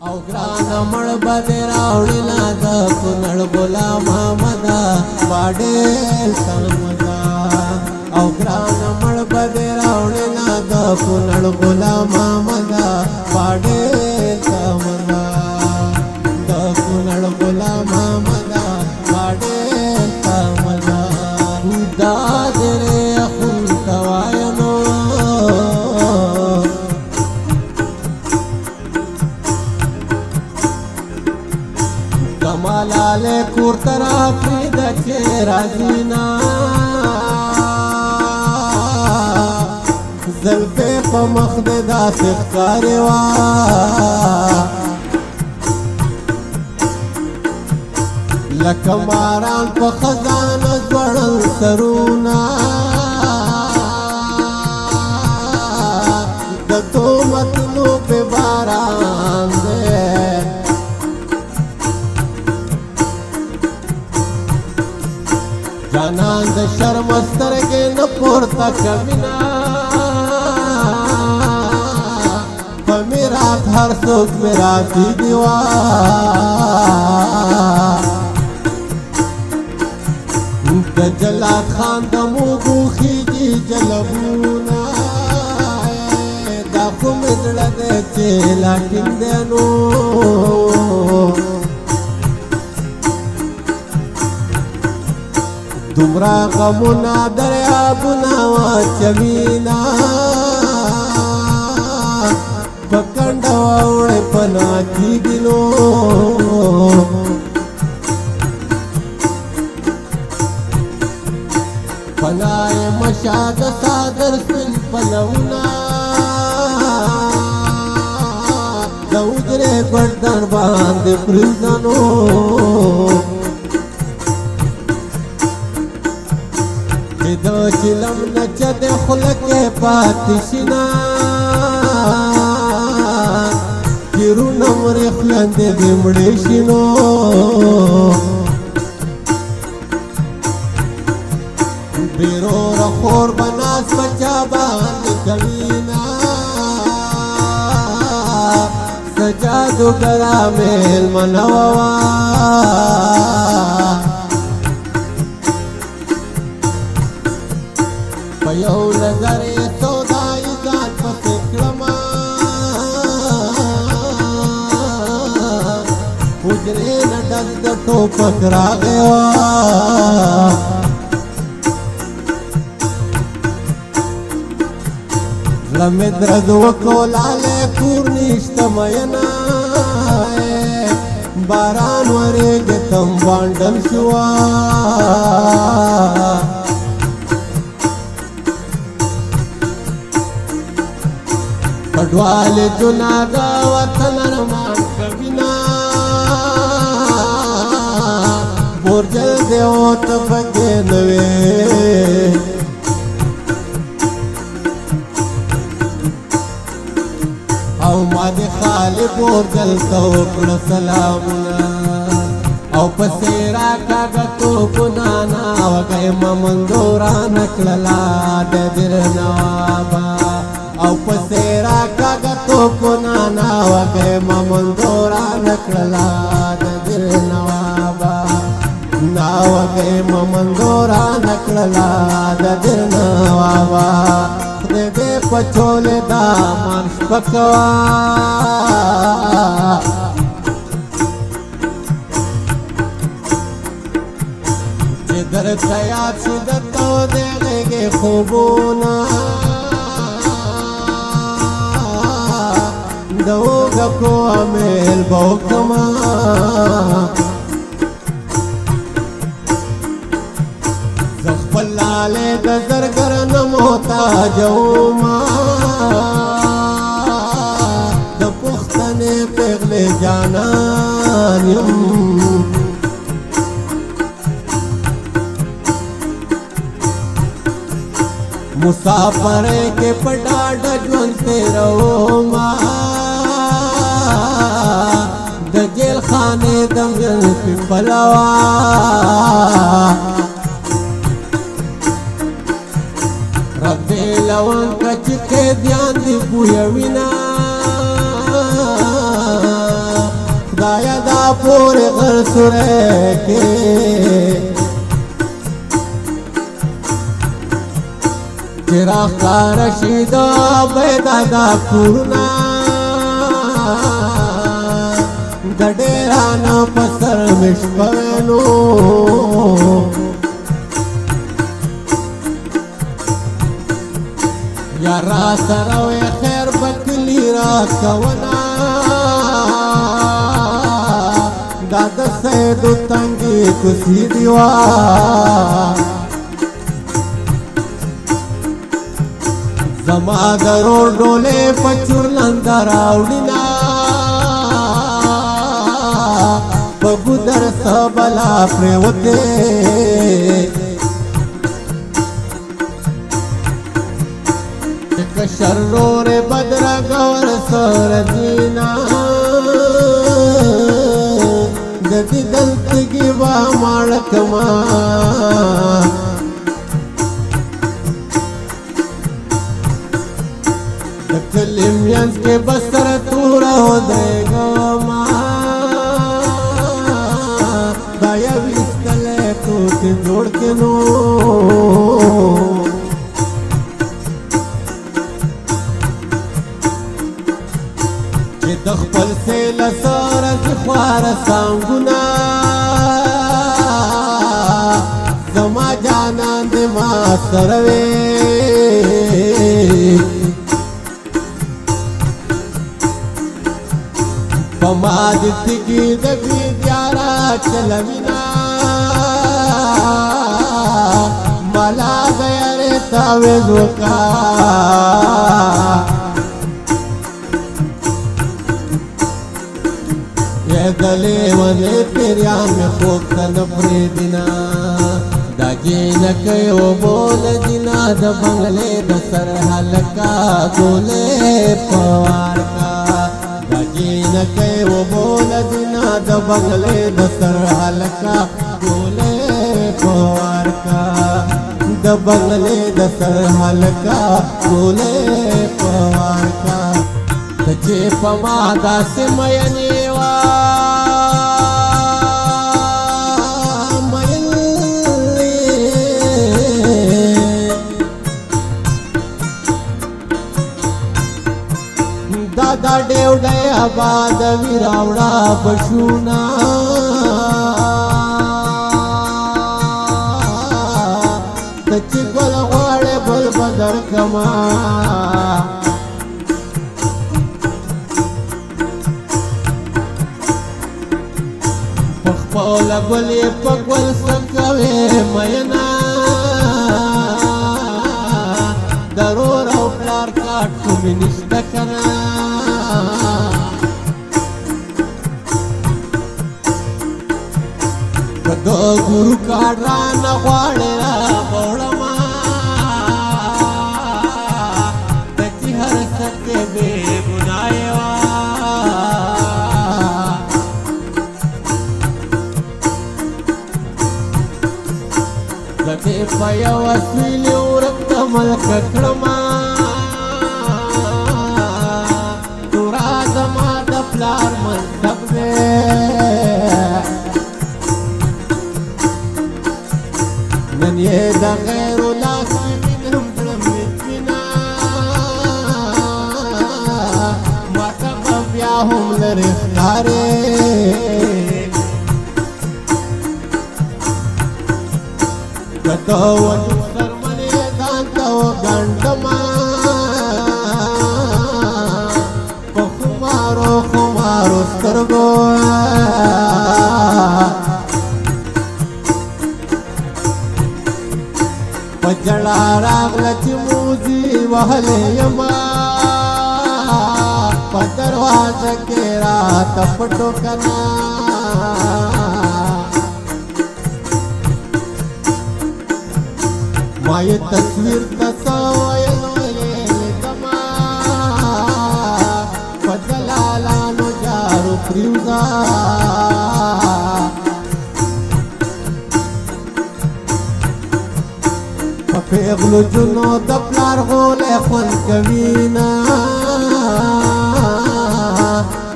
او ګرانه مړ به دې راوړله د کونړ غلام محمده باډېر سلمده او ګرانه مړ به دې راوړله د کونړ غلام محمده باډېر سلمده د کونړ غلام محمده باډېر سلمده دا درې خون تواینو کمالاله کور ترا پیدا چې راځینا زلفې په مخ دې داسې ښکارې وه لکه ماران په خزانه ځوړل سرونه د تهمتونو پې باران دی جانان د شرم سترګې نه پورته کوینه په میراث هر څوک میراثي دي وا د جلات خان د موږو خیږي جلبونه دا خو مې زړه دی چې لا ټینګ دی نو دومره غمونه دریابونه واچوینه په کنډه واوړې پناه کېږي نو پناه یې مشه د څادر سپین پلونه د حجرې ګردن باندې پرېږدنو د چلم نچه د خوله کې پاتې شینه تېرونه مرې خلندې دې مړې شي نو بېروره خور به ناز په چا باندې کوینه څه جادوګره مېلمنه وه په یو نظر یې سودایي ځان پسې کړمه حجرې نه ډک د ټوپک راغی وه زړه مې درد وکړو لالی کور نشته مینه باران ورېږي تم بانډل شوه کډوالې جناګه وطن ارمان کوینه بورجل دې اوته پکې نه وې او ما دې خالي بورجل ته وکړه سلامونه او پسې راکاږه توپونه ناوګی ممندو رانه کړله د دیر نوابه او پسې راکاږه توپونه ناوګی ممندو رانه کړله د دیر نوابه ناوګی ممندو رانه کړله د دیر نوابه خدای دې په چولې دا مان شپکوه چې درته یاد شي درته دې غېږې خوبونه د اوږکو امیل به وکړمه زه خپل لالی د زرګر نه محتاج ومه د پښتنې پېغلې جانان یم مسافرې کې په ډاډه ژوند تېرومه د جیل خانې د زلفې پلوه رب دې لونګ کچ قیدیان دې بویوینه خدایا دا پورې غر سوری کې چې راښکاره شي د بیدا دا کورونه د ډېرانو په سر مې شپه نو یا را سره وې خیر به کلي راکونه دا د سیدو تنګې کوڅې دي وا زما د روډ ډولې په چورلنده راوړينا په ګودر څه بلا پرېوتې کشر رورې بدرګه ورسره ځينا د دې دلتګي به ماړه کما د کلي مینځ کې به سره توره ودرېږما دا یو ایستلی کوټې جوړ کې نو د خپل سیله سره چې خواره سانګونه زما جانان دې ما سره وې په ما دې تګي د بیدیاره چلوینا مالا غیرې تاویز وکا دلې ونې پیریان مې خوب ته نه پرېږدينا دا جینکۍ اوبو لجینا د بنګلې د سر هلکه ګولې په وار کا دا جینکۍ اوبو لجینا د بنګلې د سر هلکه ګولې په وار کا د بنګلې د سر هلکه ګولې په وار کا ته چې په ما داسې مینې دا ډېو ډی آباد وي راوړه بشونا ته چې ګل غواړې بل به درکما په خپله ګل یې په ګل څه کوې مینا د رور او پلار کاټ خو مې نشته که نه که د ګورو کاټ رانه غواړې راغوړما د چې هر څه کې بې ګناه وه د دې په یوه سویلې ورک ته ملکه کړما تورا زما د پلار منصب دی نن یې د غیرو لاس وینم کړم مطمنا ماته به بیا هم لرې ښکارې که ته وجود څرمنې ځان ته وګنډما په خمارو خمارو سترګو په جړا راغله چې موزي وهلې یما په دروازه کې راته پټو کنا ما یې تصویر ته څه ویل لیدما په دلالانو جارو پرېوځه په پیغلو جونو د پلار غولې خوند کوي نه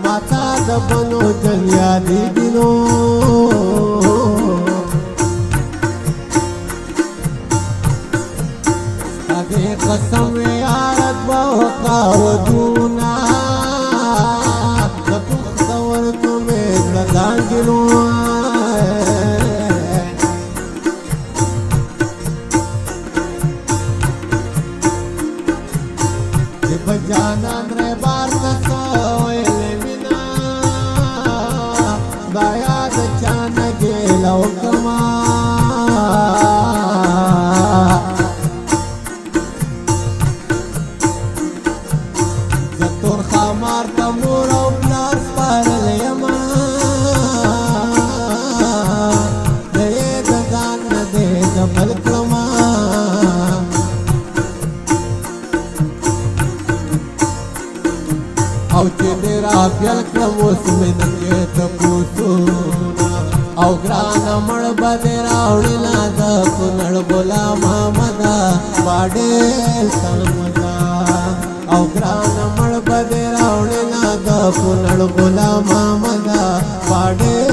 ماته د بنو جنیا دی دینو اگے قسم یارت بوقا ودونا کتوخ دورتو میں زدانگنو بجانان رے بار نسوئے منا بایا دچان گیلو کما زتور خامار تمور او پلاس پارل یما دے دزان دے دبل کلما او چې ډېره پیل کړم اوس مې نه کې تپوسونه او ګرانه مړ به دې راوړله د کونړ غلام محمده باډېل سلمده او ګرانه مړ به دې راوړله د کونړ غلام محمده باډېل